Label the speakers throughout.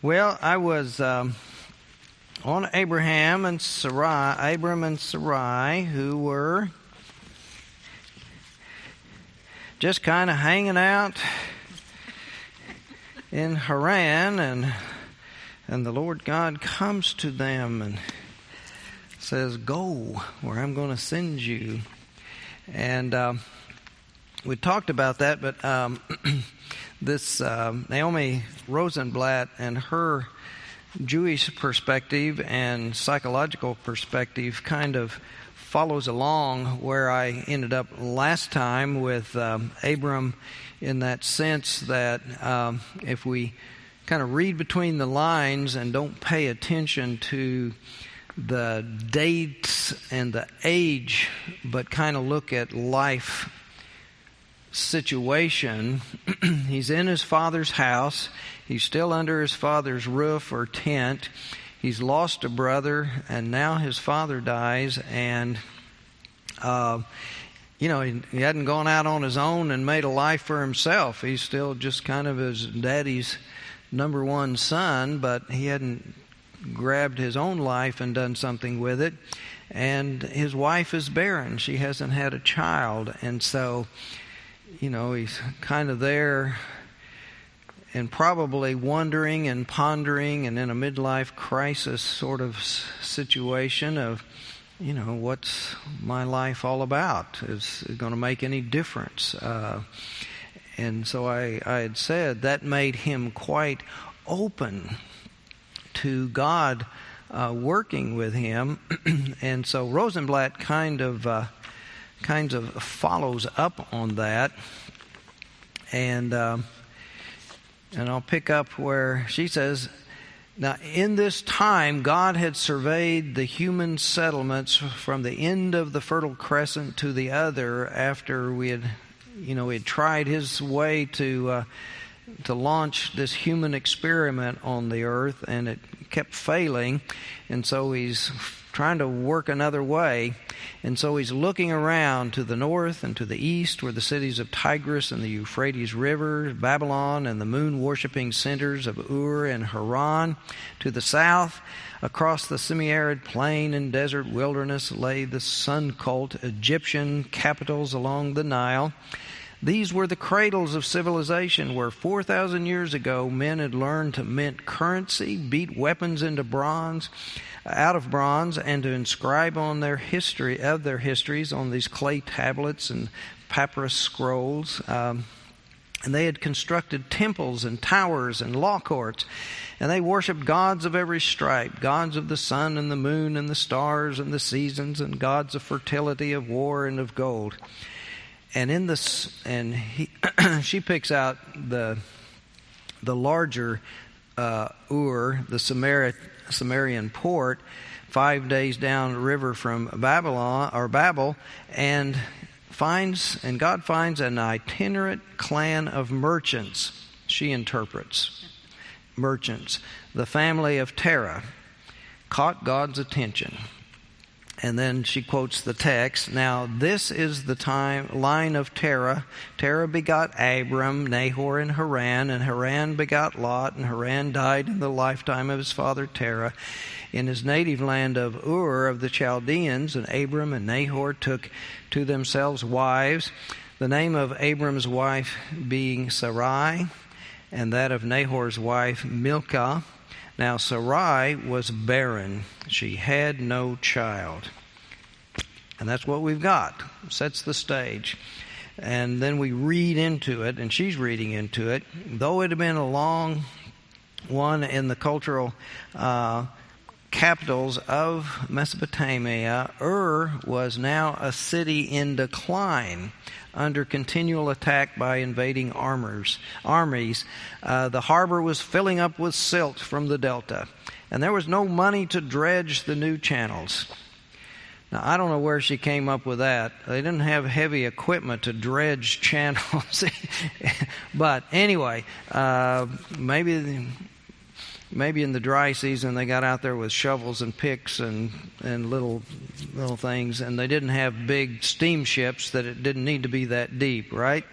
Speaker 1: Well, I was on Abram and Sarai, who were just kind of hanging out in Haran, and the Lord God comes to them and says, "Go where I'm going to send you." And we talked about that, but this Naomi Rosenblatt and her Jewish perspective and psychological perspective kind of follows along where I ended up last time with Abram, in that sense that if we kind of read between the lines and don't pay attention to the dates and the age, but kind of look at life situation, he's in his father's house. He's still under his father's roof or tent. He's lost a brother, and now his father dies, and he hadn't gone out on his own and made a life for himself. He's still just kind of his daddy's number one son, but he hadn't grabbed his own life and done something with it. And his wife is barren. She hasn't had a child, and so he's kind of there and probably wondering and pondering and in a midlife crisis sort of situation of, what's my life all about? Is it going to make any difference? And so I had said that made him quite open to God working with him. And so Rosenblatt kind of follows up on that, and I'll pick up where she says, "Now in this time God had surveyed the human settlements from the end of the Fertile Crescent to the other, after we had tried his way to launch this human experiment on the earth, and it kept failing, and so he's trying to work another way. And so he's looking around to the north and to the east, where the cities of Tigris and the Euphrates River, Babylon, and the moon-worshipping centers of Ur and Haran. To the south, across the semi-arid plain and desert wilderness, lay the sun-cult Egyptian capitals along the Nile. These were the cradles of civilization, where 4,000 years ago men had learned to mint currency, beat weapons out of bronze, and to inscribe on their histories on these clay tablets and papyrus scrolls. And they had constructed temples and towers and law courts, and they worshipped gods of every stripe, gods of the sun and the moon and the stars and the seasons, and gods of fertility, of war, and of gold." And in this, she picks out the larger Ur, the Sumerian port, 5 days down the river from Babel, and God finds an itinerant clan of merchants. She interprets merchants, the family of Terah, caught God's attention. And then she quotes the text. "Now this is the line of Terah. Terah begot Abram, Nahor, and Haran begot Lot, and Haran died in the lifetime of his father Terah in his native land of Ur of the Chaldeans. And Abram and Nahor took to themselves wives, the name of Abram's wife being Sarai, and that of Nahor's wife Milcah. Now Sarai was barren. She had no child." And that's what we've got. Sets the stage. And then we read into it, and she's reading into it. Though it had been a long one in the cultural capitals of Mesopotamia, Ur was now a city in decline, under continual attack by invading armies. The harbor was filling up with silt from the delta, and there was no money to dredge the new channels. Now, I don't know where she came up with that. They didn't have heavy equipment to dredge channels. But anyway, maybe in the dry season they got out there with shovels and picks and little things, and they didn't have big steamships that it didn't need to be that deep, right?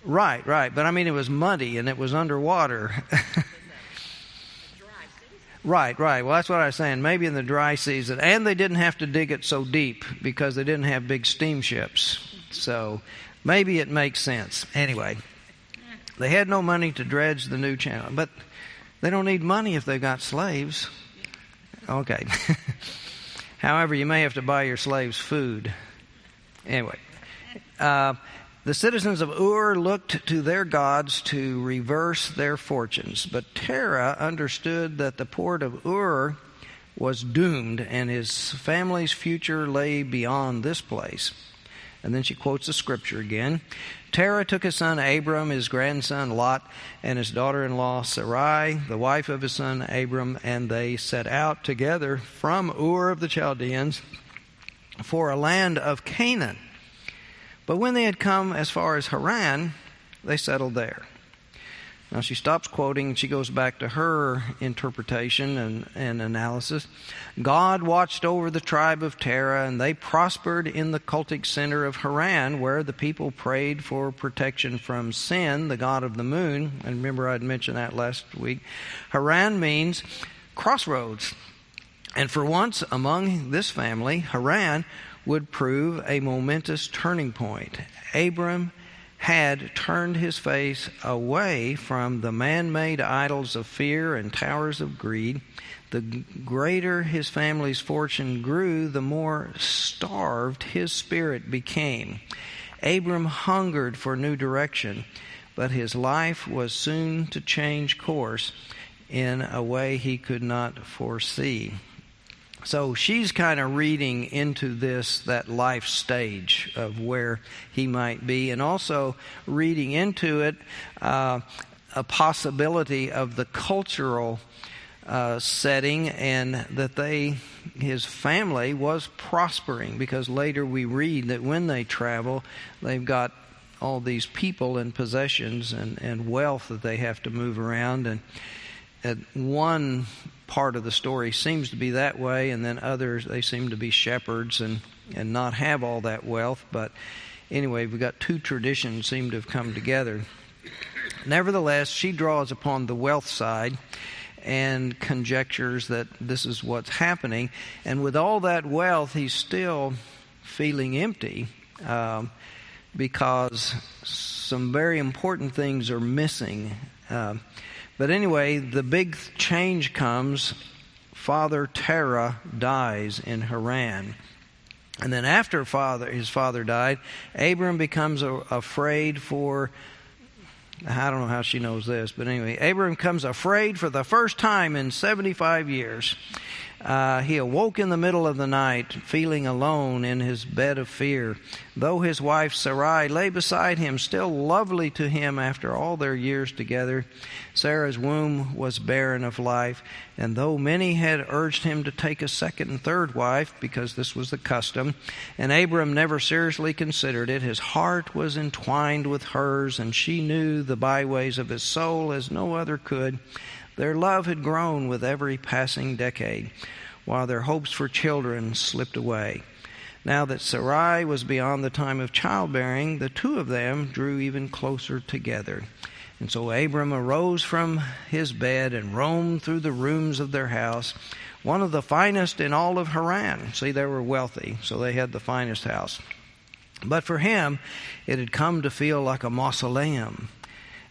Speaker 1: Right. But I mean, it was muddy and it was underwater. Right. Well, that's what I was saying. Maybe in the dry season. And they didn't have to dig it so deep because they didn't have big steamships. So maybe it makes sense. Anyway, they had no money to dredge the new channel. But they don't need money if they've got slaves. Okay. However, you may have to buy your slaves food. Anyway. The citizens of Ur looked to their gods to reverse their fortunes, but Terah understood that the port of Ur was doomed and his family's future lay beyond this place. And then she quotes the scripture again. Terah took his son Abram, his grandson Lot, and his daughter-in-law Sarai, the wife of his son Abram, and they set out together from Ur of the Chaldeans for a land of Canaan. But when they had come as far as Haran, they settled there. Now she stops quoting and she goes back to her interpretation and analysis. God watched over the tribe of Terah, and they prospered in the cultic center of Haran, where the people prayed for protection from Sin, the god of the moon. And remember, I'd mentioned that last week. Haran means crossroads. And for once among this family, Haran would prove a momentous turning point. Abram had turned his face away from the man-made idols of fear and towers of greed. The greater his family's fortune grew, the more starved his spirit became. Abram hungered for new direction, but his life was soon to change course in a way he could not foresee. So she's kind of reading into that life stage of where he might be, and also reading into it a possibility of the cultural setting, and that his family was prospering, because later we read that when they travel, they've got all these people and possessions and wealth that they have to move around. And at one part of the story seems to be that way, and then others, they seem to be shepherds and not have all that wealth. But anyway, we've got two traditions seem to have come together. Nevertheless, she draws upon the wealth side and conjectures that this is what's happening. And with all that wealth, he's still feeling empty because some very important things are missing. But anyway, the big change comes. Father Terah dies in Haran. And then after his father died, Abram becomes afraid for, I don't know how she knows this, but anyway, Abram becomes afraid for the first time in 75 years. He awoke in the middle of the night, feeling alone in his bed of fear. Though his wife Sarai lay beside him, still lovely to him after all their years together, Sarah's womb was barren of life. And though many had urged him to take a second and third wife, because this was the custom, and Abram never seriously considered it, his heart was entwined with hers, and she knew the byways of his soul as no other could. Their love had grown with every passing decade, while their hopes for children slipped away. Now that Sarai was beyond the time of childbearing, the two of them drew even closer together. And so Abram arose from his bed and roamed through the rooms of their house, one of the finest in all of Haran. See, they were wealthy, so they had the finest house. But for him, it had come to feel like a mausoleum.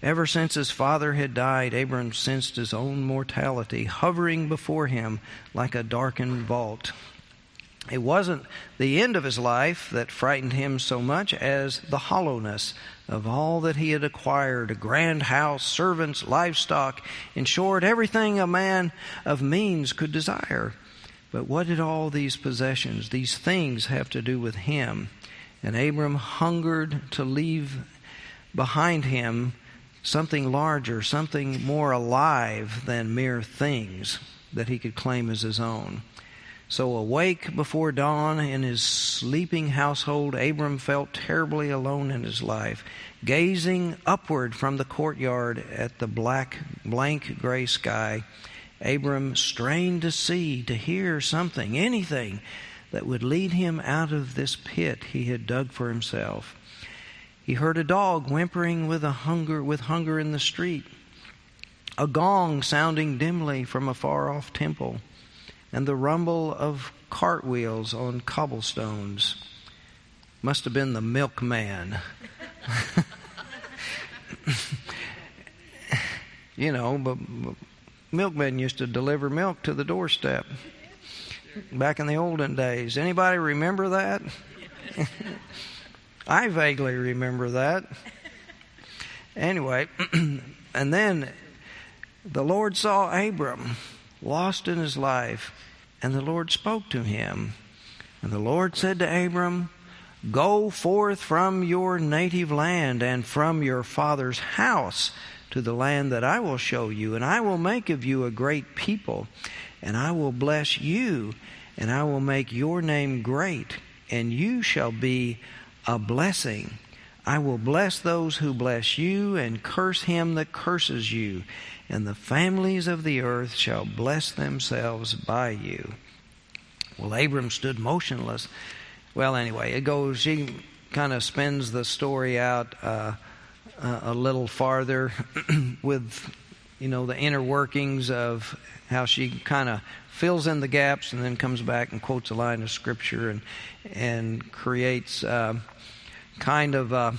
Speaker 1: Ever since his father had died, Abram sensed his own mortality hovering before him like a darkened vault. It wasn't the end of his life that frightened him so much as the hollowness of all that he had acquired: a grand house, servants, livestock, in short, everything a man of means could desire. But what did all these possessions, these things, have to do with him? And Abram hungered to leave behind him something larger, something more alive than mere things that he could claim as his own. So awake before dawn in his sleeping household, Abram felt terribly alone in his life. Gazing upward from the courtyard at the blank gray sky, Abram strained to see, to hear something, anything that would lead him out of this pit he had dug for himself. He heard a dog whimpering with hunger in the street, a gong sounding dimly from a far-off temple, and the rumble of cartwheels on cobblestones. Must have been the milkman. But milkmen used to deliver milk to the doorstep back in the olden days. Anybody remember that? I vaguely remember that. Anyway, and then the Lord saw Abram lost in his life, and the Lord spoke to him. And the Lord said to Abram, "Go forth from your native land and from your father's house to the land that I will show you, and I will make of you a great people, and I will bless you, and I will make your name great, and you shall be a blessing. I will bless those who bless you, and curse him that curses you, and the families of the earth shall bless themselves by you." Well, Abram stood motionless. Well, anyway, she kind of spins the story out a little farther with, the inner workings of how she kind of fills in the gaps and then comes back and quotes a line of Scripture and creates kind of a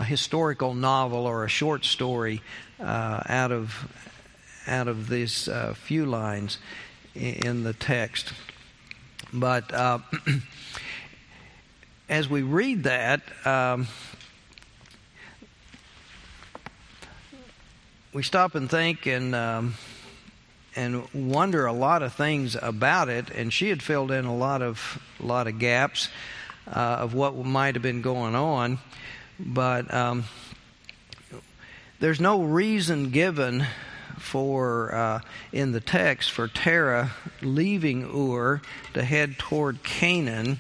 Speaker 1: historical novel or a short story out of these few lines in the text. But as we read that, we stop and think and wonder a lot of things about it. And she had filled in a lot of gaps of what might have been going on, but there's no reason given for in the text for Terah leaving Ur to head toward Canaan.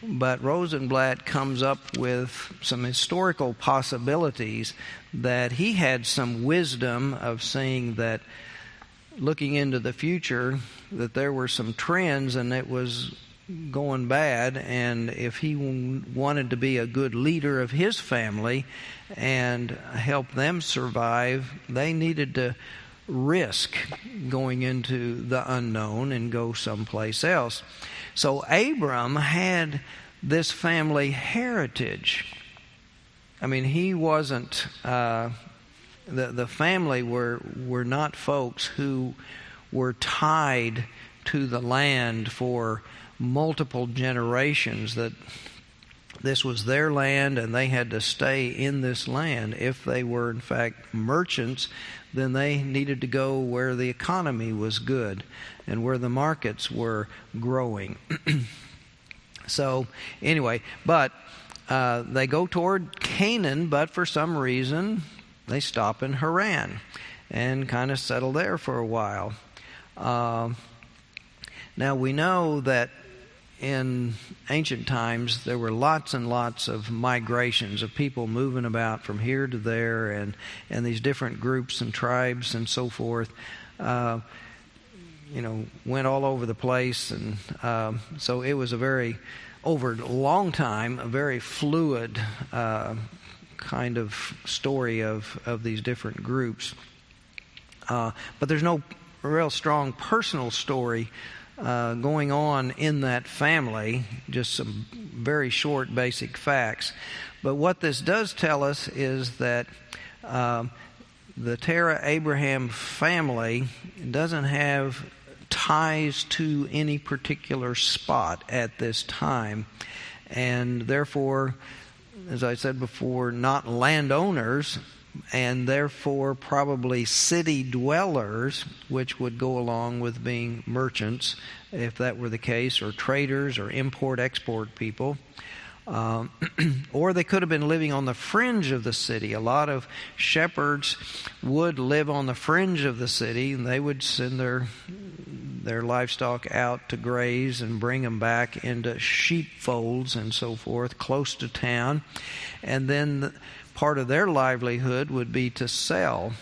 Speaker 1: But Rosenblatt comes up with some historical possibilities that he had some wisdom of seeing that, looking into the future, that there were some trends and it was going bad, and if he wanted to be a good leader of his family and help them survive, they needed to risk going into the unknown and go someplace else. So Abram had this family heritage. I mean, he wasn't, the family were not folks who were tied to the land for multiple generations, that this was their land and they had to stay in this land. If they were in fact merchants, then they needed to go where the economy was good and where the markets were growing. So anyway, but they go toward Canaan, but for some reason they stop in Haran and kind of settle there for a while. Now we know that in ancient times there were lots and lots of migrations of people moving about from here to there, and these different groups and tribes and so forth went all over the place, and so it was over a long time, a very fluid kind of story of these different groups. But there's no real strong personal story going on in that family, just some very short basic facts. But what this does tell us is that the Terah-Abraham family doesn't have ties to any particular spot at this time, and therefore, as I said before, not landowners, and therefore probably city dwellers, which would go along with being merchants if that were the case, or traders or import-export people. Or they could have been living on the fringe of the city. A lot of shepherds would live on the fringe of the city, and they would send their livestock out to graze and bring them back into sheepfolds and so forth close to town. And then part of their livelihood would be to sell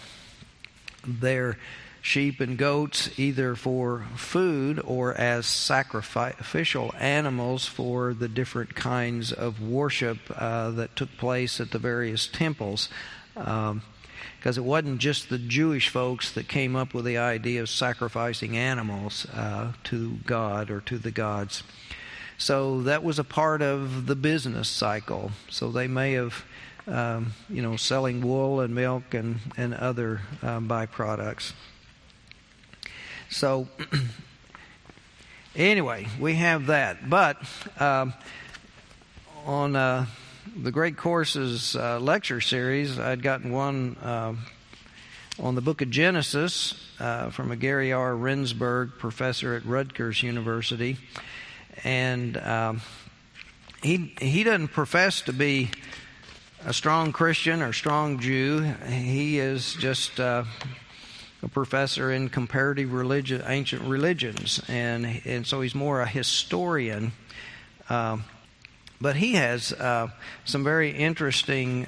Speaker 1: their sheep and goats either for food or as sacrificial animals for the different kinds of worship that took place at the various temples. Because it wasn't just the Jewish folks that came up with the idea of sacrificing animals to God or to the gods. So that was a part of the business cycle. So they may have, selling wool and milk and other byproducts. So anyway, we have that. But on the Great Courses lecture series, I'd gotten one on the book of Genesis from a Gary R. Rendsburg professor at Rutgers University. And he doesn't profess to be a strong Christian or strong Jew. He is just a professor in comparative religion, ancient religions, and so he's more a historian. But he has some very interesting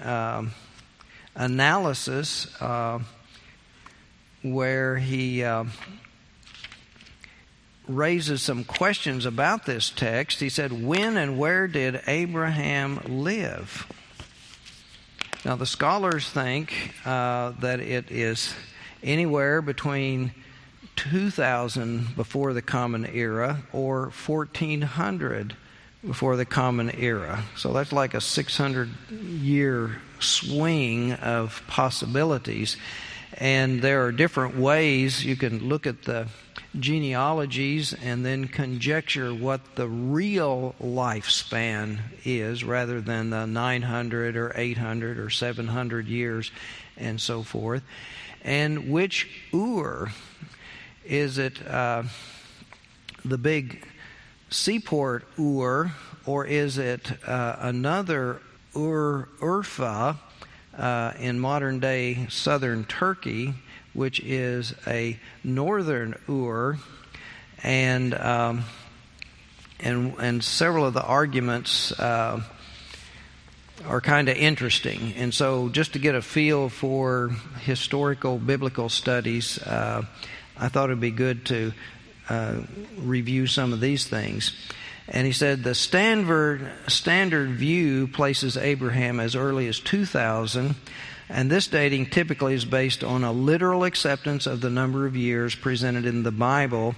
Speaker 1: analysis where he raises some questions about this text. He said, when and where did Abraham live? Now, the scholars think that it is anywhere between 2000 before the Common Era or 1400 before the Common Era. So that's like a 600-year swing of possibilities. And there are different ways you can look at the genealogies and then conjecture what the real lifespan is rather than the 900 or 800 or 700 years and so forth. And which Ur, is it the big seaport Ur, or is it another Urfa in modern-day southern Turkey, which is a northern Ur, and several of the arguments are kind of interesting. And so, just to get a feel for historical biblical studies, I thought it'd be good to review some of these things. And he said the standard view places Abraham as early as 2000, and this dating typically is based on a literal acceptance of the number of years presented in the Bible,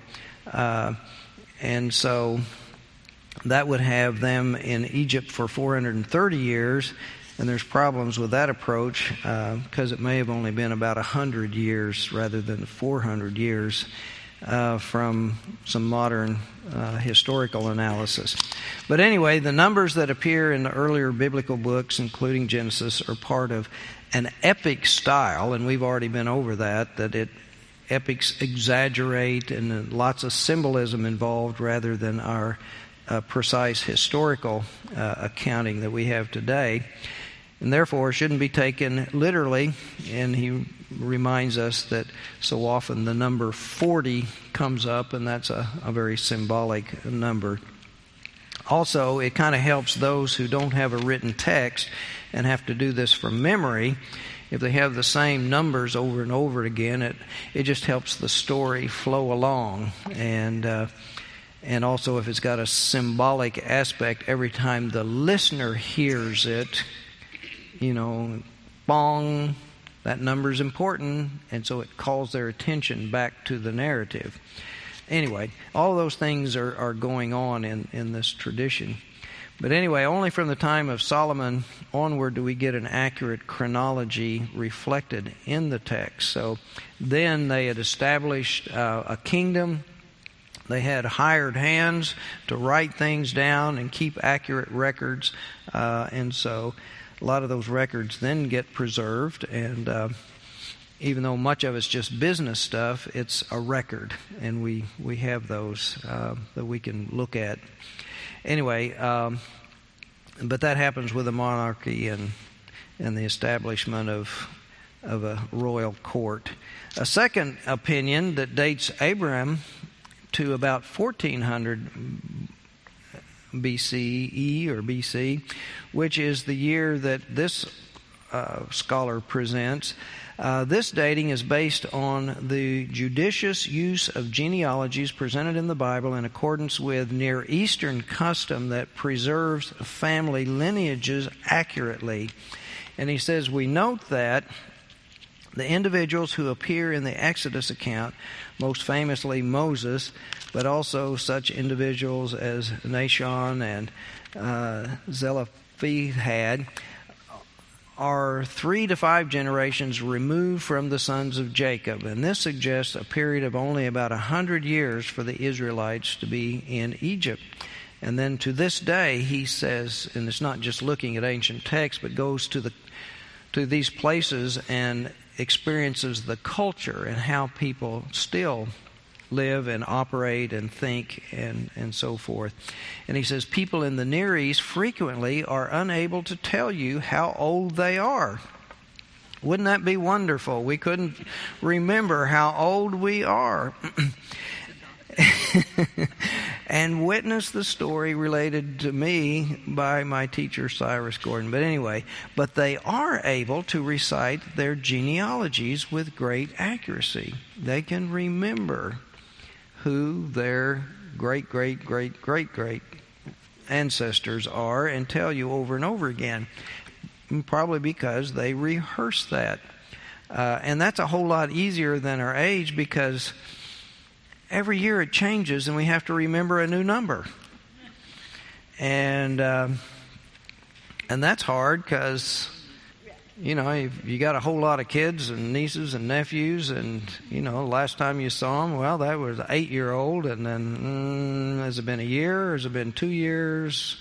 Speaker 1: and so that would have them in Egypt for 430 years, and there's problems with that approach because it may have only been about 100 years rather than 400 years. From some modern historical analysis. But anyway, the numbers that appear in the earlier biblical books, including Genesis, are part of an epic style, and we've already been over that epics exaggerate and lots of symbolism involved rather than our precise historical accounting that we have today. And therefore shouldn't be taken literally, and he reminds us that so often the number 40 comes up, and that's a very symbolic number. Also, it kind of helps those who don't have a written text and have to do this from memory. If they have the same numbers over and over again, it just helps the story flow along. And also if it's got a symbolic aspect, every time the listener hears it, bong, that number's important, and so it calls their attention back to the narrative. Anyway, all those things are going on in this tradition. But anyway, only from the time of Solomon onward do we get an accurate chronology reflected in the text. So then they had established a kingdom. They had hired hands to write things down and keep accurate records, and so a lot of those records then get preserved, and even though much of it's just business stuff, it's a record, and we have those that we can look at. Anyway, but that happens with a monarchy and the establishment of a royal court. A second opinion that dates Abraham to about 1400 BCE or BC, which is the year that this scholar presents, This dating is based on the judicious use of genealogies presented in the Bible in accordance with Near Eastern custom that preserves family lineages accurately. And he says, we note that the individuals who appear in the Exodus account, most famously Moses, but also such individuals as Nahshon and Zelophehad, are 3 to 5 generations removed from the sons of Jacob. And this suggests a period of only about 100 years for the Israelites to be in Egypt. And then to this day, he says, and it's not just looking at ancient texts, but goes to these places and experiences the culture and how people still live and operate and think and so forth. And he says people in the Near East frequently are unable to tell you how old they are. Wouldn't that be wonderful? We couldn't remember how old we are. And witness the story related to me by my teacher Cyrus Gordon. But anyway, but they are able to recite their genealogies with great accuracy. They can remember who their great ancestors are and tell you over and over again, probably because they rehearse that. And that's a whole lot easier than our age, because every year it changes and we have to remember a new number. And that's hard because, you know, you got a whole lot of kids and nieces and nephews, and, you know, last time you saw them, well, that was 8-year-old, and then has it been a year, or has it been 2 years?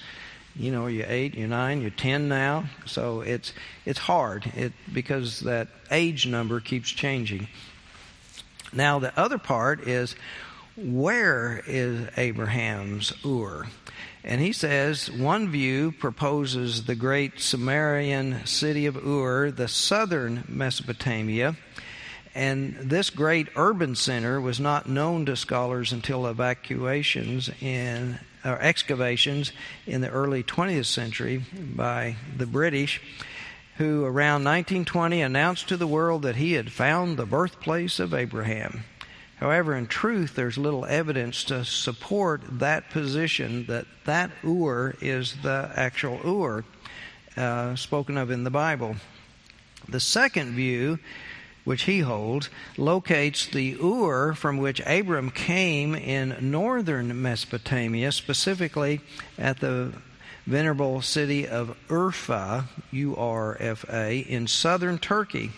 Speaker 1: You know, you're 8, you're 9, you're 10 now. So it's hard because that age number keeps changing. Now, the other part is, where is Abraham's Ur? And he says, one view proposes the great Sumerian city of Ur, the southern Mesopotamia. And this great urban center was not known to scholars until excavations in the early 20th century by the British, who around 1920 announced to the world that he had found the birthplace of Abraham. However, in truth, there's little evidence to support that position, that Ur is the actual Ur spoken of in the Bible. The second view, which he holds, locates the Ur from which Abram came in northern Mesopotamia, specifically at the venerable city of Urfa, U-R-F-A, in southern Turkey.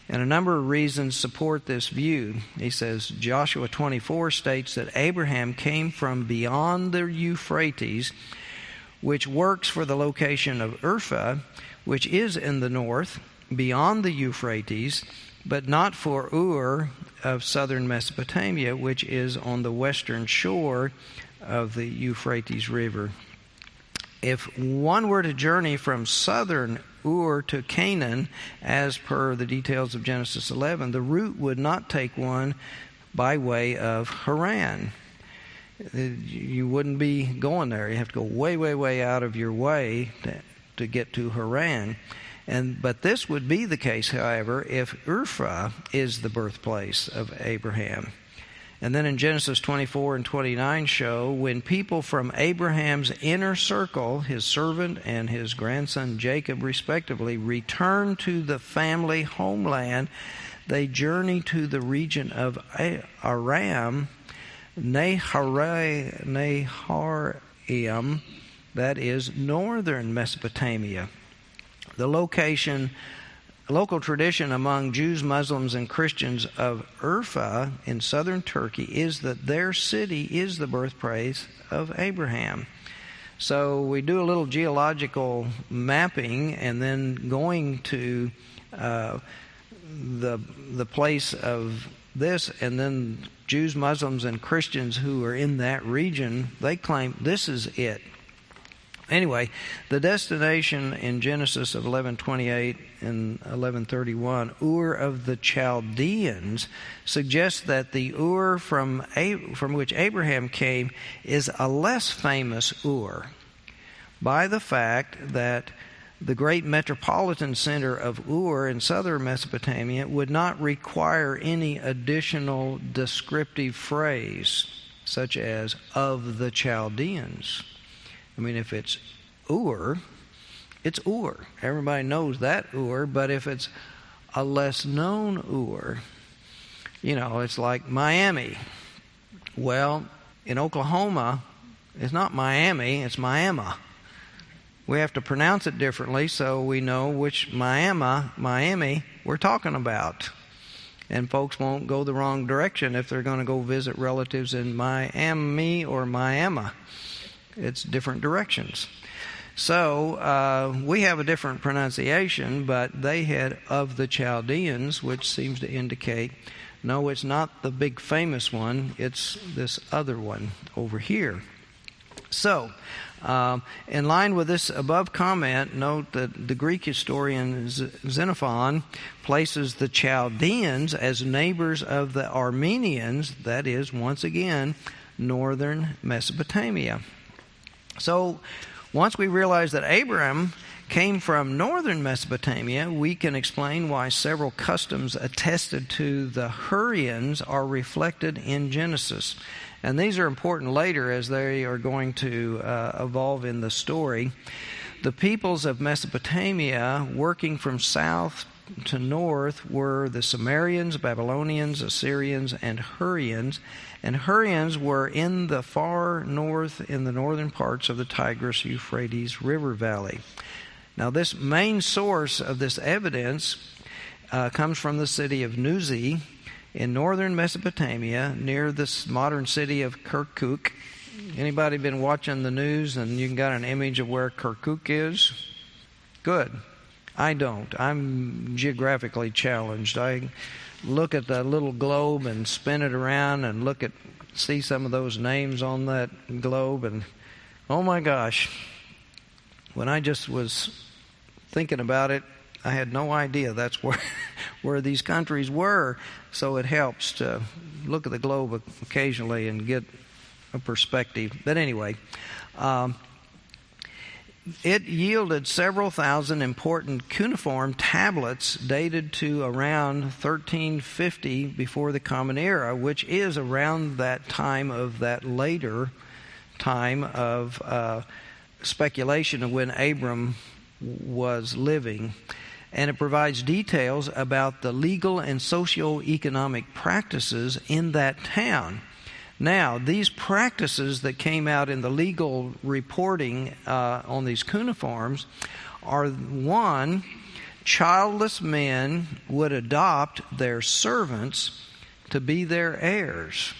Speaker 1: And a number of reasons support this view. He says Joshua 24 states that Abraham came from beyond the Euphrates, which works for the location of Urfa, which is in the north, beyond the Euphrates, but not for Ur of southern Mesopotamia, which is on the western shore of the Euphrates River. If one were to journey from southern Ur to Canaan, as per the details of Genesis 11, the route would not take one by way of Haran. You wouldn't be going there. You have to go way, way, way out of your way to get to Haran. But this would be the case, however, if Urfa is the birthplace of Abraham. And then in Genesis 24 and 29 show, when people from Abraham's inner circle, his servant and his grandson Jacob respectively, return to the family homeland, they journey to the region of Aram, Naharaim, that is northern Mesopotamia. The local tradition among Jews, Muslims, and Christians of Urfa in southern Turkey is that their city is the birthplace of Abraham. So we do a little geological mapping, and then going to the place of this, and then Jews, Muslims, and Christians who are in that region, they claim this is it. Anyway, the destination in Genesis of 11:28 and 11:31, Ur of the Chaldeans, suggests that the Ur from which Abraham came is a less famous Ur by the fact that the great metropolitan center of Ur in southern Mesopotamia would not require any additional descriptive phrase, such as of the Chaldeans. I mean, if it's Ur, it's Ur. Everybody knows that Ur, but if it's a less known Ur, it's like Miami. Well, in Oklahoma, it's not Miami, it's Miami. We have to pronounce it differently so we know which Miami we're talking about. And folks won't go the wrong direction if they're going to go visit relatives in Miami or Miami. It's different directions. So we have a different pronunciation, but they had of the Chaldeans, which seems to indicate, no, it's not the big famous one, it's this other one over here. So, in line with this above comment, note that the Greek historian Xenophon places the Chaldeans as neighbors of the Armenians, that is, once again, northern Mesopotamia. So, once we realize that Abraham came from northern Mesopotamia, we can explain why several customs attested to the Hurrians are reflected in Genesis. And these are important later as they are going to evolve in the story. The peoples of Mesopotamia, working from south to north, were the Sumerians, Babylonians, Assyrians, and Hurrians. And Hurrians were in the far north, in the northern parts of the Tigris-Euphrates River Valley. Now, this main source of this evidence comes from the city of Nuzi in northern Mesopotamia, near this modern city of Kirkuk. Anybody been watching the news and you got an image of where Kirkuk is? Good. I don't. I'm geographically challenged. I look at the little globe and spin it around and see some of those names on that globe, and oh my gosh, when I just was thinking about it, I had no idea that's where these countries were. So it helps to look at the globe occasionally and get a perspective. But anyway, it yielded several thousand important cuneiform tablets dated to around 1350 before the Common Era, which is around that time of that later time of speculation of when Abram was living. And it provides details about the legal and socio-economic practices in that town. Now, these practices that came out in the legal reporting on these cuneiforms are, one, childless men would adopt their servants to be their heirs.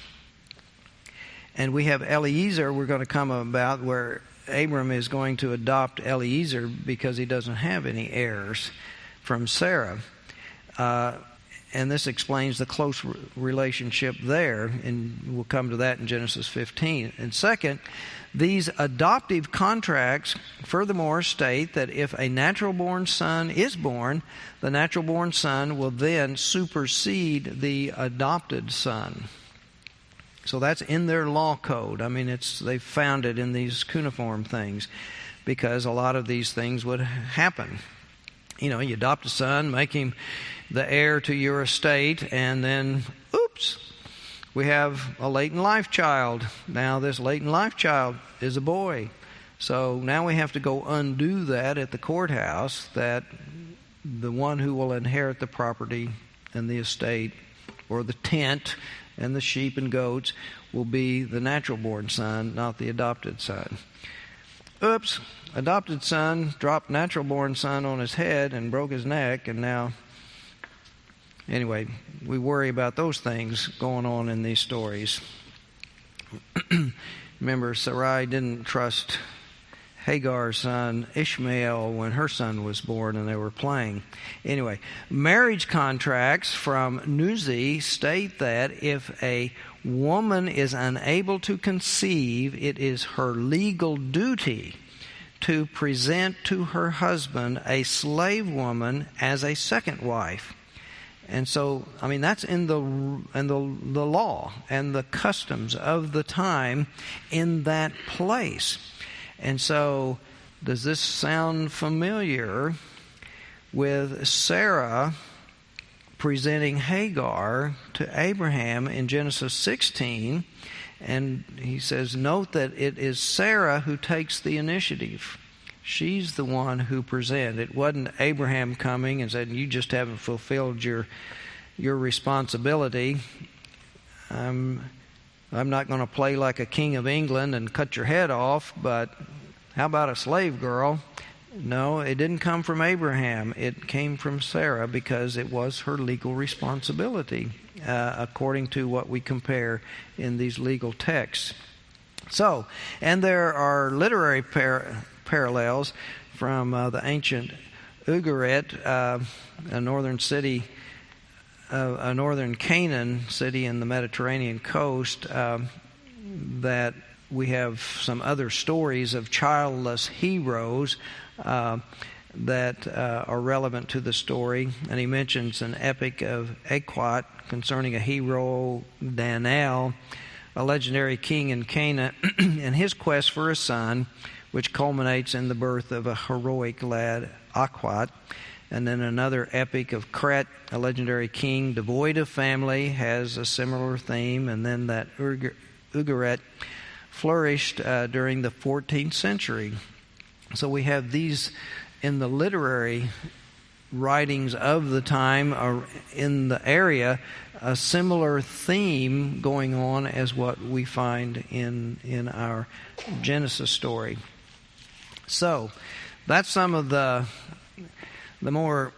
Speaker 1: And we have Eliezer, we're going to come about, where Abram is going to adopt Eliezer because he doesn't have any heirs from Sarah. And this explains the close relationship there, and we'll come to that in Genesis 15. And second, these adoptive contracts furthermore state that if a natural-born son is born, the natural-born son will then supersede the adopted son. So that's in their law code. I mean, they found it in these cuneiform things because a lot of these things would happen. You adopt a son, make him the heir to your estate, and then, oops, we have a late-in-life child. Now this late-in-life child is a boy. So now we have to go undo that at the courthouse, that the one who will inherit the property and the estate or the tent and the sheep and goats will be the natural-born son, not the adopted son. Oops, adopted son dropped natural-born son on his head and broke his neck, and now, anyway, we worry about those things going on in these stories. Remember, Sarai didn't trust Hagar's son Ishmael when her son was born and they were playing. Anyway, marriage contracts from Nuzi state that if a woman is unable to conceive, it is her legal duty to present to her husband a slave woman as a second wife. And so, I mean, that's in the law and the customs of the time in that place. And so Does this sound familiar with Sarah presenting Hagar to Abraham in Genesis 16? And he says, note that it is Sarah who takes the initiative. She's the one who presented. It wasn't Abraham coming and said, you just haven't fulfilled your responsibility. I'm not going to play like a king of England and cut your head off, but how about a slave girl? No, it didn't come from Abraham. It came from Sarah because it was her legal responsibility, according to what we compare in these legal texts. So, and there are literary parallels from the ancient Ugarit, a northern city, a northern Canaan city in the Mediterranean coast, that we have some other stories of childless heroes that are relevant to the story. And he mentions an epic of Equat concerning a hero, Danel, a legendary king in Canaan, and his quest for a son, which culminates in the birth of a heroic lad, Aquat. And then another epic of Kret, a legendary king devoid of family, has a similar theme. And then that Ugarit flourished during the 14th century. So we have these in the literary writings of the time or in the area, a similar theme going on as what we find in our Genesis story. So that's some of the more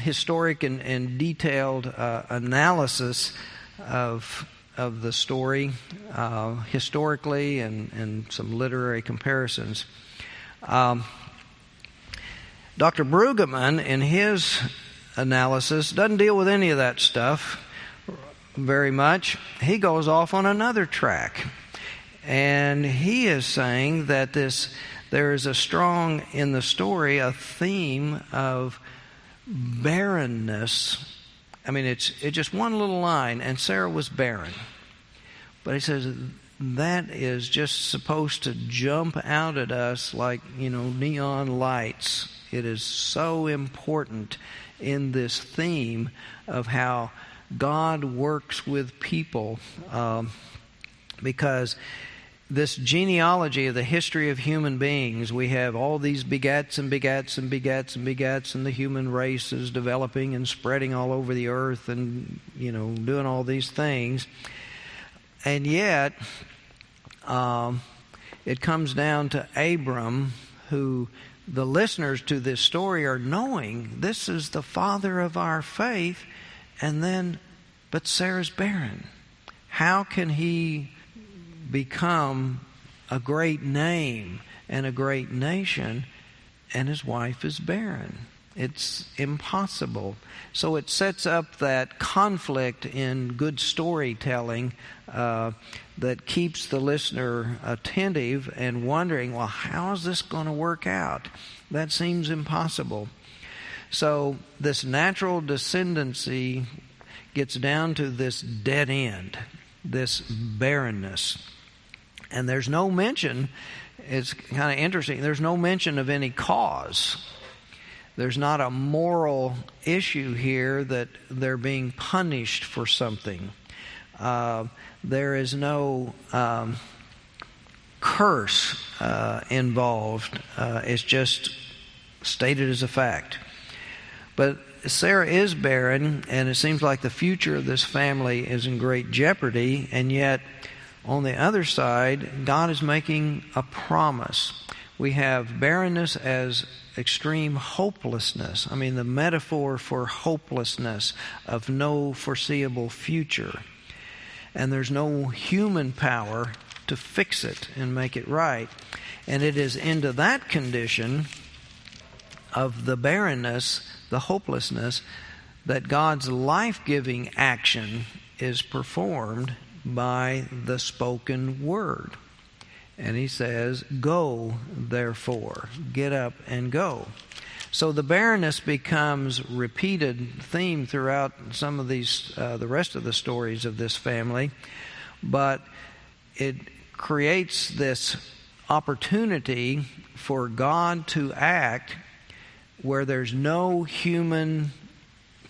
Speaker 1: historic and detailed analysis of the story historically and some literary comparisons. Dr. Brueggemann, in his analysis, doesn't deal with any of that stuff very much. He goes off on another track. And he is saying that there is a strong, in the story, a theme of barrenness. I mean, it's just one little line, and Sarah was barren. But he says that is just supposed to jump out at us like, neon lights. It is so important in this theme of how God works with people, because this genealogy of the history of human beings, we have all these begats and begats and begats and begats, and the human race is developing and spreading all over the earth and, doing all these things. And yet, it comes down to Abram, who the listeners to this story are knowing this is the father of our faith, but Sarah's barren. How can he become a great name and a great nation, and his wife is barren? It's impossible. So it sets up that conflict in good storytelling that keeps the listener attentive and wondering, well, how is this going to work out? That seems impossible. So this natural descendancy gets down to this dead end, this barrenness. And there's no mention, it's kind of interesting, there's no mention of any cause. There's not a moral issue here that they're being punished for something. There is no curse involved. It's just stated as a fact. But Sarah is barren, and it seems like the future of this family is in great jeopardy, and yet on the other side, God is making a promise. We have barrenness as extreme hopelessness. I mean, the metaphor for hopelessness of no foreseeable future. And there's no human power to fix it and make it right. And it is into that condition of the barrenness, the hopelessness, that God's life-giving action is performed by the spoken word. And he says, go, therefore, get up and go. So the barrenness becomes repeated theme throughout some of these, the rest of the stories of this family. But it creates this opportunity for God to act where there's no human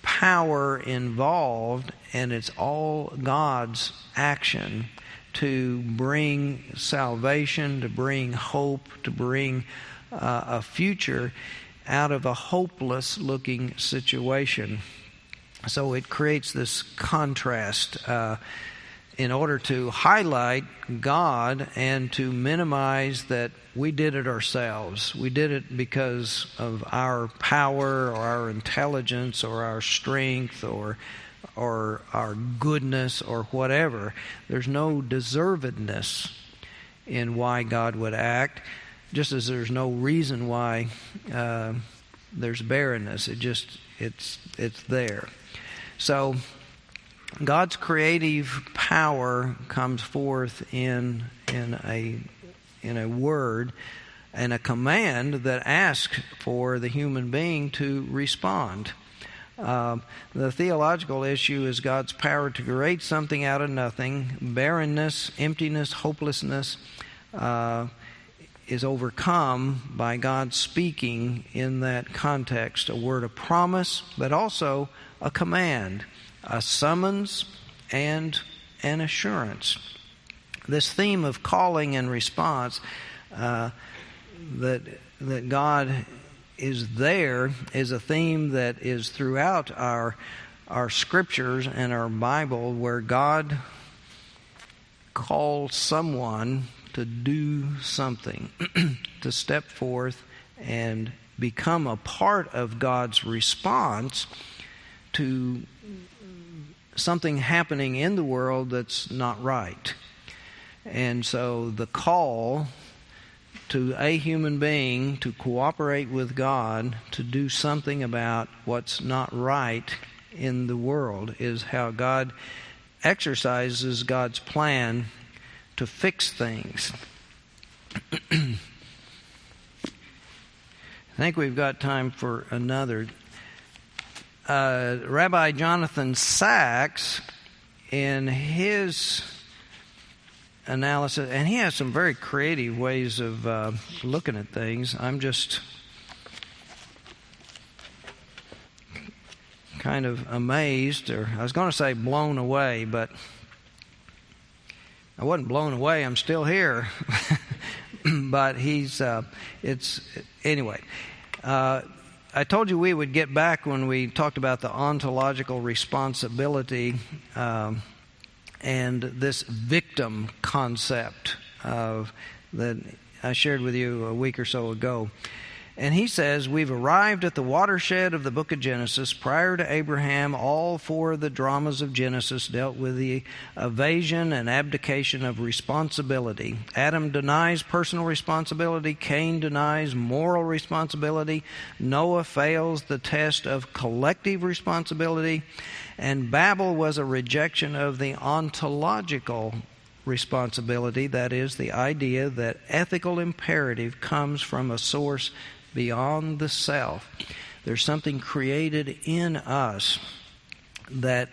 Speaker 1: power involved, and it's all God's action to bring salvation, to bring hope, to bring a future out of a hopeless-looking situation. So it creates this contrast in order to highlight God and to minimize that we did it ourselves. We did it because of our power or our intelligence or our strength or our goodness or whatever. There's no deservedness in why God would act, just as there's no reason why there's barrenness. It's there. So God's creative power comes forth in a word and a command that asks for the human being to respond. The theological issue is God's power to create something out of nothing. Barrenness, emptiness, hopelessness is overcome by God speaking in that context, a word of promise, but also a command, a summons, and an assurance. This theme of calling and response, that God is there, is a theme that is throughout our scriptures and our Bible, where God calls someone to do something, to step forth and become a part of God's response to something happening in the world that's not right. And so the call to a human being to cooperate with God to do something about what's not right in the world is how God exercises God's plan to fix things. I think we've got time for another. Rabbi Jonathan Sachs, in his analysis, and he has some very creative ways of looking at things. I'm just kind of amazed, or I was going to say blown away, but I wasn't blown away. I'm still here. But anyway. I told you we would get back when we talked about the ontological responsibility and this victim concept that I shared with you a week or so ago. And he says, we've arrived at the watershed of the book of Genesis. Prior to Abraham, all four of the dramas of Genesis dealt with the evasion and abdication of responsibility. Adam denies personal responsibility. Cain denies moral responsibility. Noah fails the test of collective responsibility. And Babel was a rejection of the ontological responsibility, that is, the idea that ethical imperative comes from a source beyond the self. There's something created in us that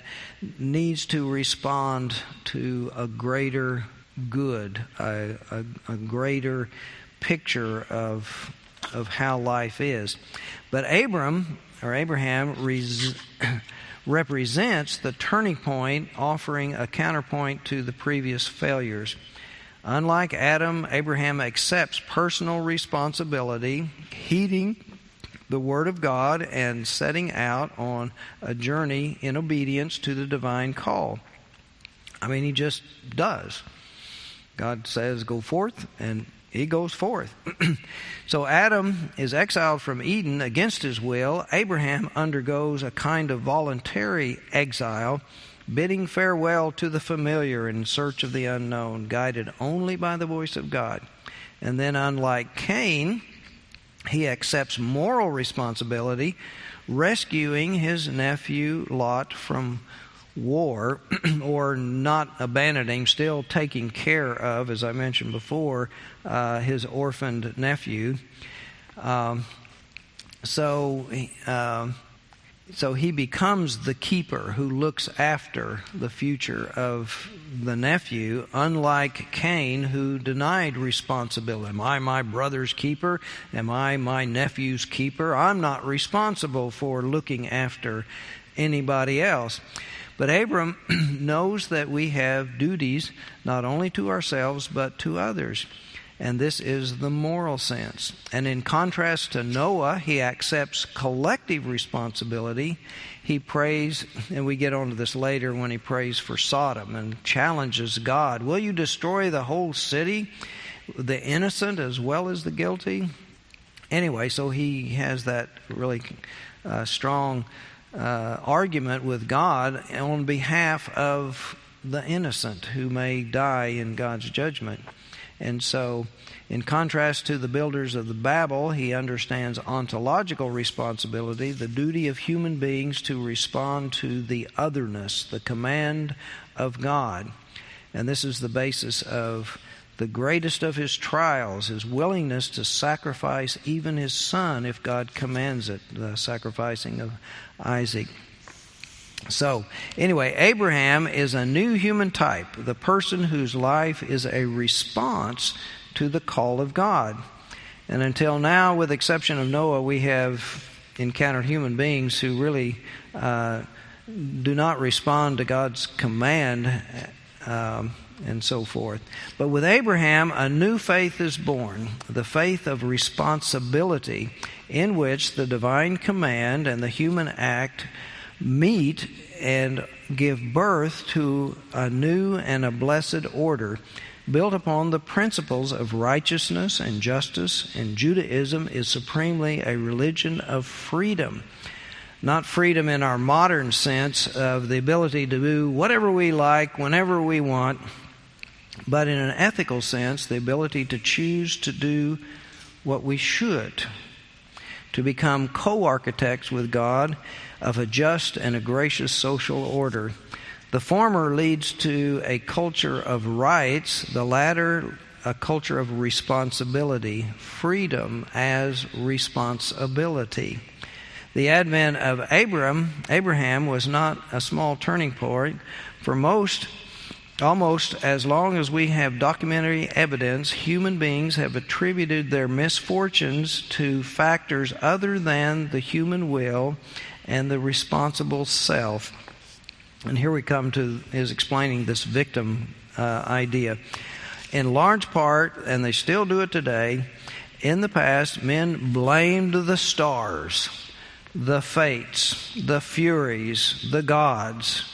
Speaker 1: needs to respond to a greater good, a greater picture of how life is. But Abraham represents the turning point, offering a counterpoint to the previous failures. Unlike Adam, Abraham accepts personal responsibility, heeding the Word of God and setting out on a journey in obedience to the divine call. I mean, he just does. God says, go forth, and he goes forth. So Adam is exiled from Eden against his will. Abraham undergoes a kind of voluntary exile, bidding farewell to the familiar in search of the unknown, guided only by the voice of God. And then, unlike Cain, he accepts moral responsibility, rescuing his nephew Lot from war, or not abandoning, still taking care of, as I mentioned before, his orphaned nephew. So So he becomes the keeper who looks after the future of the nephew, unlike Cain, who denied responsibility. Am I my brother's keeper? Am I my nephew's keeper? I'm not responsible for looking after anybody else. But Abram knows that we have duties not only to ourselves but to others. And this is the moral sense. And in contrast to Noah, he accepts collective responsibility. He prays, and we get onto this later when he prays for Sodom and challenges God. Will you destroy the whole city, the innocent as well as the guilty? Anyway, so he has that really strong argument with God on behalf of the innocent who may die in God's judgment. And so, in contrast to the builders of the Babel, he understands ontological responsibility, the duty of human beings to respond to the otherness, the command of God. And this is the basis of the greatest of his trials, his willingness to sacrifice even his son if God commands it, the sacrificing of Isaac. So, anyway, Abraham is a new human type, the person whose life is a response to the call of God. And until now, with the exception of Noah, we have encountered human beings who really do not respond to God's command and so forth. But with Abraham, a new faith is born, the faith of responsibility, in which the divine command and the human act meet and give birth to a new and a blessed order built upon the principles of righteousness and justice. And Judaism is supremely a religion of freedom. Not freedom in our modern sense of the ability to do whatever we like, whenever we want, but in an ethical sense, the ability to choose to do what we should, to become co-architects with God of a just and a gracious social order. The former leads to a culture of rights, the latter a culture of responsibility, freedom as responsibility. The advent of Abraham was not a small turning point. For almost as long as we have documentary evidence, human beings have attributed their misfortunes to factors other than the human will and the responsible self. And here we come to his explaining this victim idea. In large part, and they still do it today, in the past, men blamed the stars, the fates, the furies, the gods.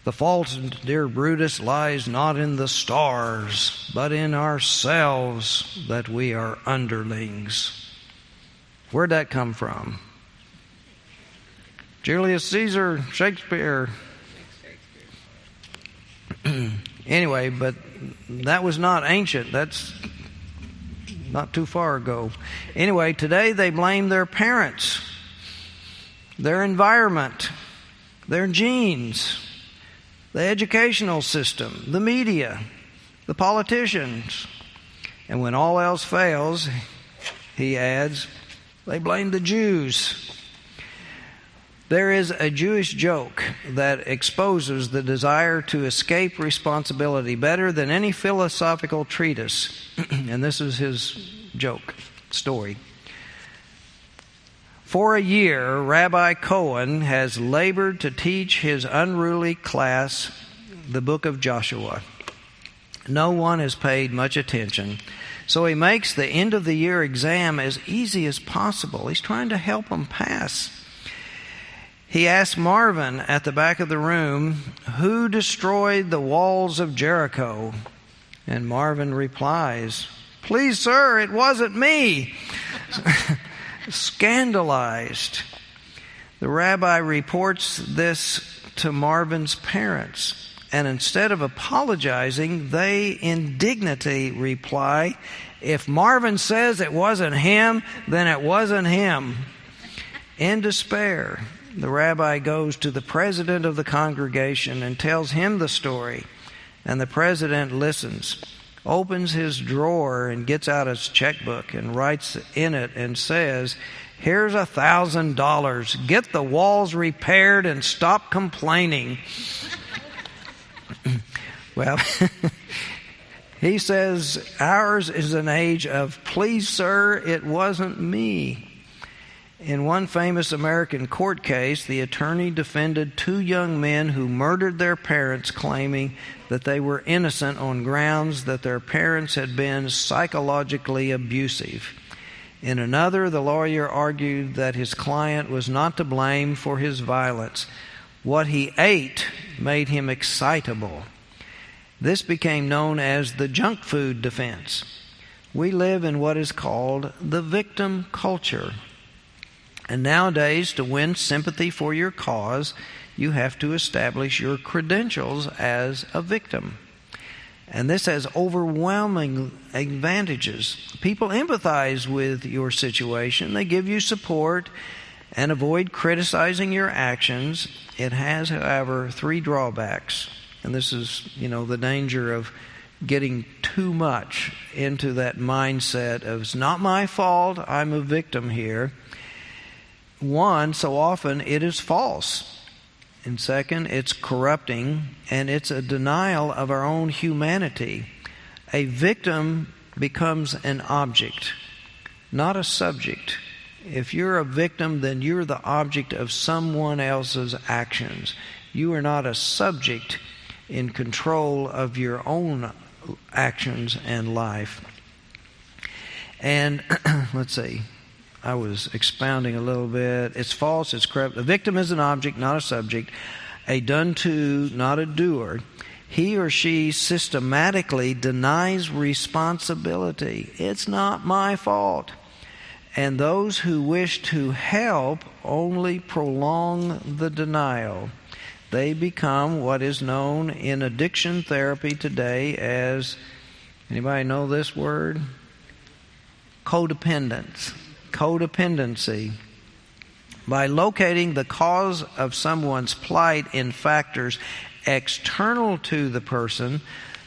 Speaker 1: The fault, dear Brutus, lies not in the stars, but in ourselves, that we are underlings. Where'd that come from? Julius Caesar, Shakespeare. Anyway, but that was not ancient. That's not too far ago. Anyway, today they blame their parents, their environment, their genes, the educational system, the media, the politicians. And when all else fails, he adds, they blame the Jews. There is a Jewish joke that exposes the desire to escape responsibility better than any philosophical treatise. And this is his joke story. For a year, Rabbi Cohen has labored to teach his unruly class the book of Joshua. No one has paid much attention, so he makes the end of the year exam as easy as possible. He's trying to help them pass. He asks Marvin at the back of the room, "Who destroyed the walls of Jericho?" And Marvin replies, "Please, sir, it wasn't me." Scandalized. The rabbi reports this to Marvin's parents, and instead of apologizing, they indignantly reply, "If Marvin says it wasn't him, then it wasn't him." In despair, the rabbi goes to the president of the congregation and tells him the story. And the president listens, opens his drawer and gets out his checkbook and writes in it and says, Here's $1,000. Get the walls repaired and stop complaining. Well, he says, ours is an age of, please, sir, it wasn't me. In one famous American court case, the attorney defended 2 young men who murdered their parents, claiming that they were innocent on grounds that their parents had been psychologically abusive. In another, the lawyer argued that his client was not to blame for his violence. What he ate made him excitable. This became known as the junk food defense. We live in what is called the victim culture. And nowadays, to win sympathy for your cause, you have to establish your credentials as a victim. And this has overwhelming advantages. People empathize with your situation. They give you support and avoid criticizing your actions. It has, however, 3 drawbacks. And this is, the danger of getting too much into that mindset of, it's not my fault, I'm a victim here. 1, so often it is false. And 2, it's corrupting, and it's a denial of our own humanity. A victim becomes an object, not a subject. If you're a victim, then you're the object of someone else's actions. You are not a subject in control of your own actions and life. And let's see. I was expounding a little bit. It's false, it's corrupt. The victim is an object, not a subject. A done to, not a doer. He or she systematically denies responsibility. It's not my fault. And those who wish to help only prolong the denial. They become what is known in addiction therapy today as, anybody know this word? Codependency. By locating the cause of someone's plight in factors external to the person,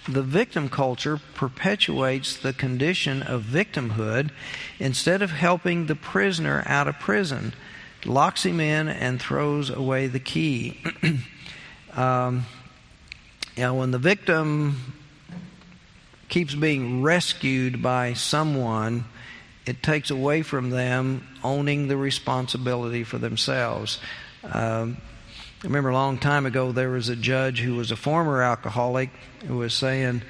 Speaker 1: the victim culture perpetuates the condition of victimhood instead of helping the prisoner out of prison, locks him in and throws away the key. When the victim keeps being rescued by someone, it takes away from them owning the responsibility for themselves. I remember a long time ago there was a judge who was a former alcoholic who was saying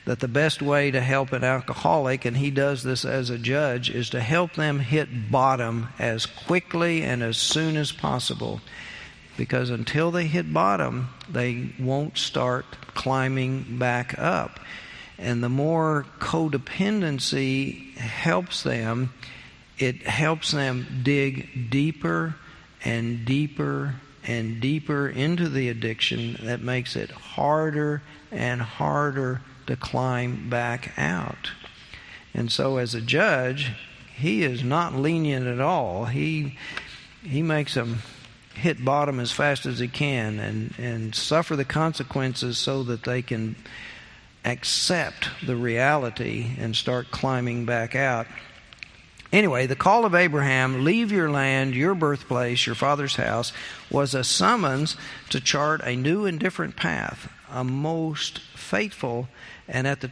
Speaker 1: that the best way to help an alcoholic, and he does this as a judge, is to help them hit bottom as quickly and as soon as possible. Because until they hit bottom, they won't start climbing back up. And the more codependency helps them, it helps them dig deeper and deeper and deeper into the addiction. That makes it harder and harder to climb back out. And so as a judge, he is not lenient at all. He makes them hit bottom as fast as he can and suffer the consequences so that they can accept the reality and start climbing back out. Anyway, the call of Abraham, leave your land, your birthplace, your father's house, was a summons to chart a new and different path, a most faithful and at the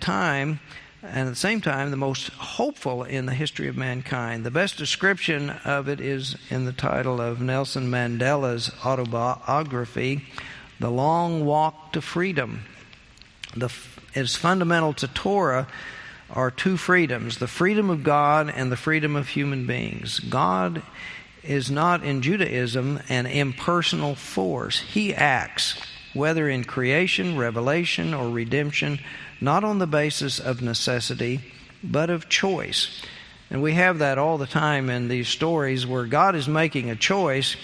Speaker 1: same time, the most hopeful in the history of mankind. The best description of it is in the title of Nelson Mandela's autobiography, The Long Walk to Freedom. It's fundamental to Torah are 2 freedoms, the freedom of God and the freedom of human beings. God is not in Judaism an impersonal force. He acts, whether in creation, revelation, or redemption, not on the basis of necessity, but of choice. And we have that all the time in these stories where God is making a choice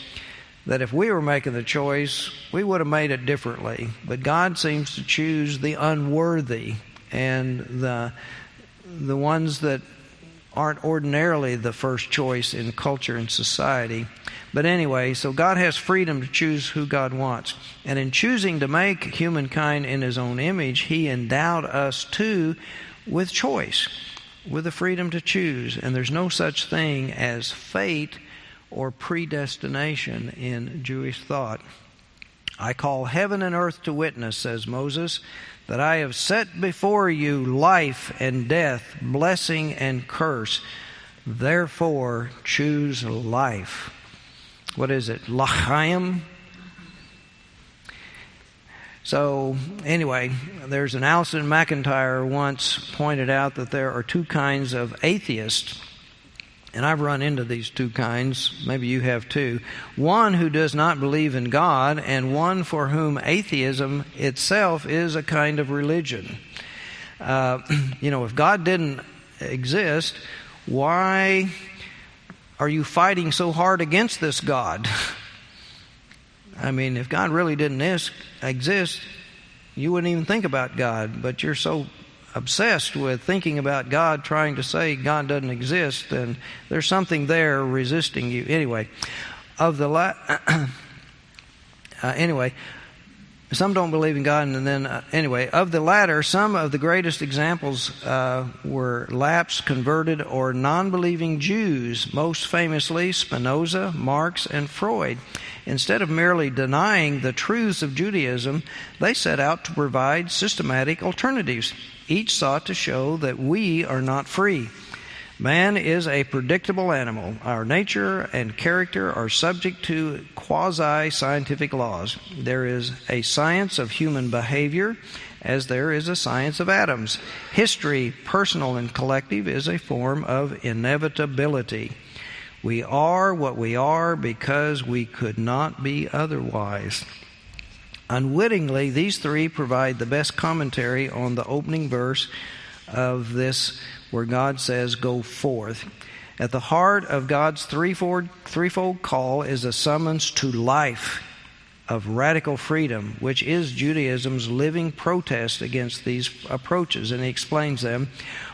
Speaker 1: that if we were making the choice, we would have made it differently. But God seems to choose the unworthy and the ones that aren't ordinarily the first choice in culture and society. But anyway, so God has freedom to choose who God wants. And in choosing to make humankind in His own image, He endowed us too with choice, with the freedom to choose. And there's no such thing as fate or predestination in Jewish thought. I call heaven and earth to witness, says Moses, that I have set before you life and death, blessing and curse. Therefore, choose life. What is it? L'chaim? So, anyway, there's an Alison McIntyre once pointed out that there are two kinds of atheists. And I've run into these two kinds. Maybe you have too. One who does not believe in God, and one for whom atheism itself is a kind of religion. If God didn't exist, why are you fighting so hard against this God? I mean, if God really didn't exist, you wouldn't even think about God. But you're so obsessed with thinking about God, trying to say God doesn't exist, and there's something there resisting you. Anyway, some don't believe in God, and then of the latter, some of the greatest examples were lapsed, converted, or non-believing Jews, most famously Spinoza, Marx, and Freud. Instead of merely denying the truths of Judaism, they set out to provide systematic alternatives. Each sought to show that we are not free. Man is a predictable animal. Our nature and character are subject to quasi-scientific laws. There is a science of human behavior, as there is a science of atoms. History, personal and collective, is a form of inevitability. We are what we are because we could not be otherwise. Unwittingly, these three provide the best commentary on the opening verse of this, where God says, "Go forth." At the heart of God's threefold call is a summons to life of radical freedom, which is Judaism's living protest against these approaches, and he explains them.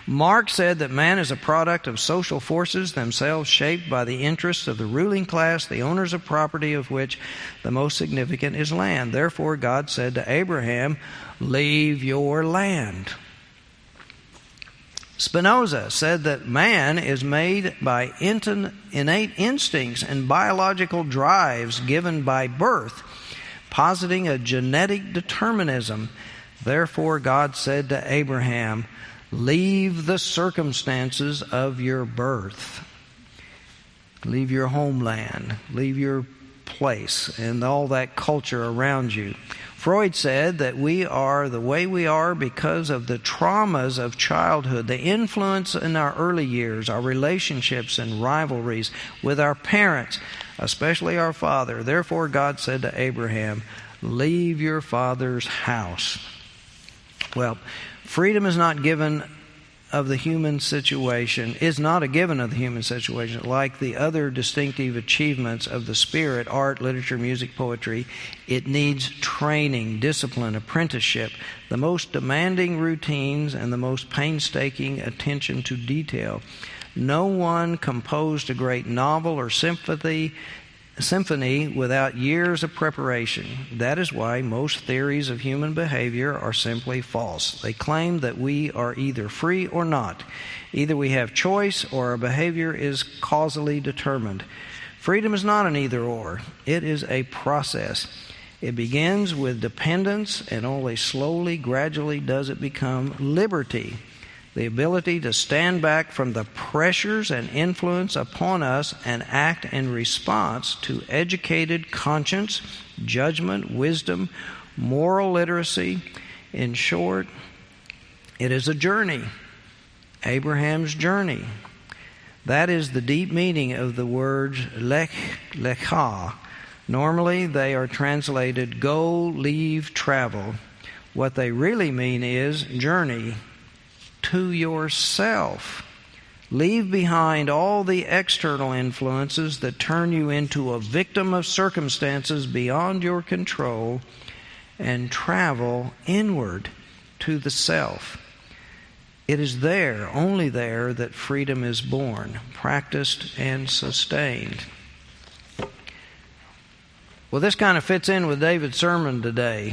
Speaker 1: Marx said that man is a product of social forces themselves shaped by the interests of the ruling class, the owners of property, of which the most significant is land. Therefore, God said to Abraham, "Leave your land." Spinoza said that man is made by innate instincts and biological drives given by birth, positing a genetic determinism. Therefore, God said to Abraham, "Leave the circumstances of your birth." Leave your homeland, leave your place, and all that culture around you. Freud said that we are the way we are because of the traumas of childhood, the influence in our early years, our relationships and rivalries with our parents, especially our father. Therefore, God said to Abraham, "Leave your father's house." Well, freedom is not given of the human situation, is not a given of the human situation, like the other distinctive achievements of the spirit, art, literature, music, poetry. It needs training, discipline, apprenticeship, the most demanding routines, and the most painstaking attention to detail. No one composed a great novel or symphony without years of preparation. That is why most theories of human behavior are simply false. They claim that we are either free or not. Either we have choice or our behavior is causally determined. Freedom is not an either-or. It is a process. It begins with dependence, and only slowly, gradually does it become liberty. The ability to stand back from the pressures and influence upon us and act in response to educated conscience, judgment, wisdom, moral literacy. In short, it is a journey, Abraham's journey. That is the deep meaning of the words lecha. Normally, they are translated go, leave, travel. What they really mean is journey to yourself. Leave behind all the external influences that turn you into a victim of circumstances beyond your control and travel inward to the self. It is there, only there, that freedom is born, practiced, and sustained. Well, this kind of fits in with David's sermon today.